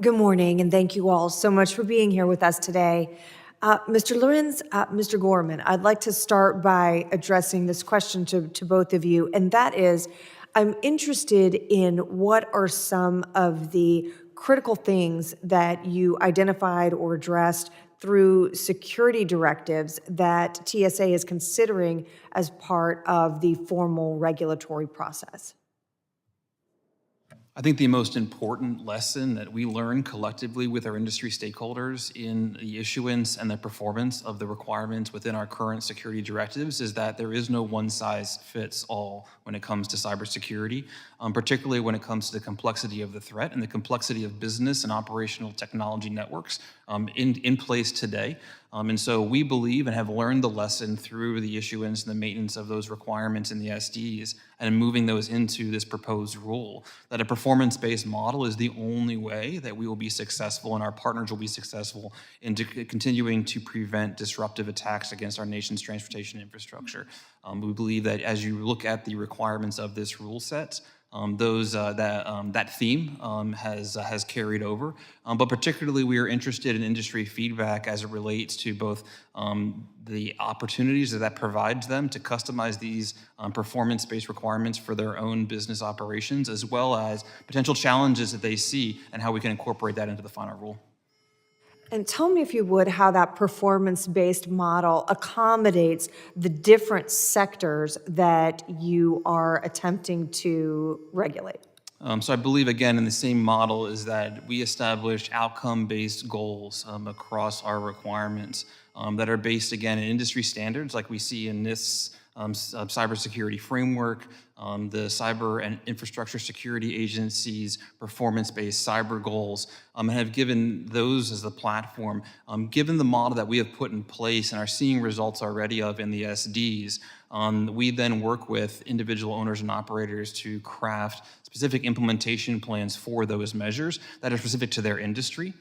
Good morning, and thank you all so much for being here with us today. Mr. Lorenz, Mr. Gorman, I'd like to start by addressing this question to both of you, and that is, I'm interested in what are some of the critical things that you identified or addressed through security directives that TSA is considering as part of the formal regulatory process. I think the most important lesson that we learn collectively with our industry stakeholders in the issuance and the performance of the requirements within our current security directives is that there is no one size fits all when it comes to cybersecurity, particularly when it comes to the complexity of the threat and the complexity of business and operational technology networks in place today. And so we believe and have learned the lesson through the issuance and the maintenance of those requirements in the SDs and moving those into this proposed rule, that a performance-based model is the only way that we will be successful and our partners will be successful in continuing to prevent disruptive attacks against our nation's transportation infrastructure. We believe that as you look at the requirements of this rule set, that theme has carried over, but particularly we are interested in industry feedback as it relates to both the opportunities that provides them to customize these performance-based requirements for their own business operations, as well as potential challenges that they see and how we can incorporate that into the final rule. And tell me, if you would, how that performance-based model accommodates the different sectors that you are attempting to regulate. So I believe, again, in the same model is that we established outcome-based goals across our requirements that are based, again, in industry standards like we see in this cybersecurity framework, the Cyber and Infrastructure Security Agency's performance-based cyber goals, and have given those as the platform. Given the model that we have put in place and are seeing results already of in the SDs, we then work with individual owners and operators to craft specific implementation plans for those measures that are specific to their industry,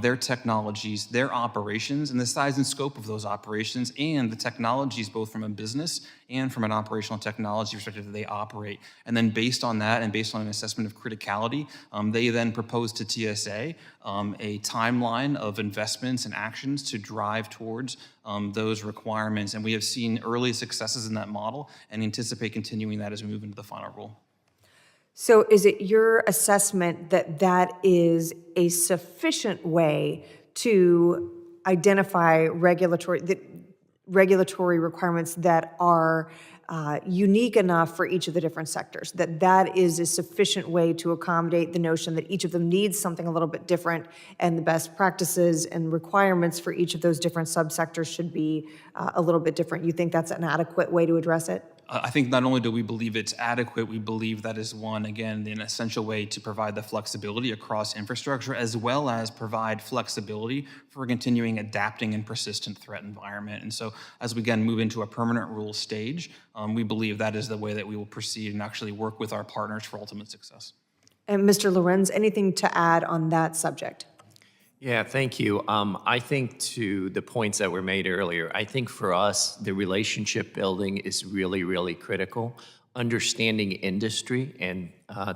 their technologies, their operations, and the size and scope of those operations, and the technologies both from a business and from an operational technology perspective that they operate. And then based on that and based on an assessment of criticality, they then propose to TSA a timeline of investments and actions to drive towards those requirements. And we have seen early successes in that model and anticipate continuing that as we move into the final rule. So is it your assessment that that is a sufficient way to identify regulatory requirements that are unique enough for each of the different sectors, that that is a sufficient way to accommodate the notion that each of them needs something a little bit different, and the best practices and requirements for each of those different subsectors should be a little bit different? You think that's an adequate way to address it? I think not only do we believe it's adequate, we believe that is one, again, an essential way to provide the flexibility across infrastructure, as well as provide flexibility for continuing adapting in persistent threat environment. And so as we again move into a permanent rule stage, we believe that is the way that we will proceed and actually work with our partners for ultimate success. And Mr. Lorenz, anything to add on that subject? Yeah, thank you. I think to the points that were made earlier, I think for us, the relationship building is really, really critical. Understanding industry, and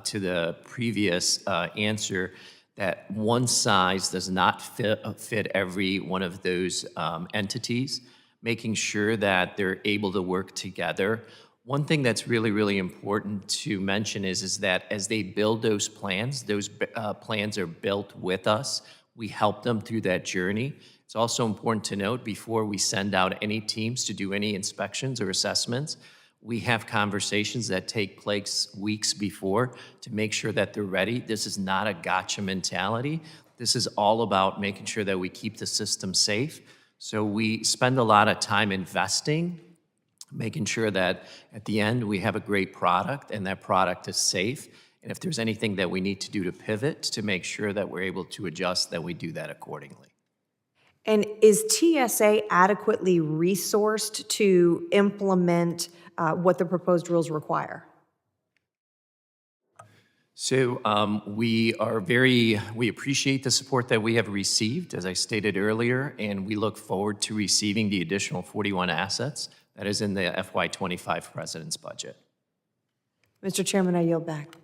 to the previous answer, that one size does not fit every one of those entities, making sure that they're able to work together. One thing that's really, really important to mention is that as they build those plans are built with us. We help them through that journey. It's also important to note, before we send out any teams to do any inspections or assessments, we have conversations that take place weeks before to make sure that they're ready. This is not a gotcha mentality. This is all about making sure that we keep the system safe. So we spend a lot of time investing, making sure that at the end we have a great product and that product is safe. And if there's anything that we need to do to pivot to make sure that we're able to adjust, that we do that accordingly. And is TSA adequately resourced to implement what the proposed rules require? So we appreciate the support that we have received, as I stated earlier, and we look forward to receiving the additional 41 assets that is in the FY25 President's budget. Mr. Chairman, I yield back.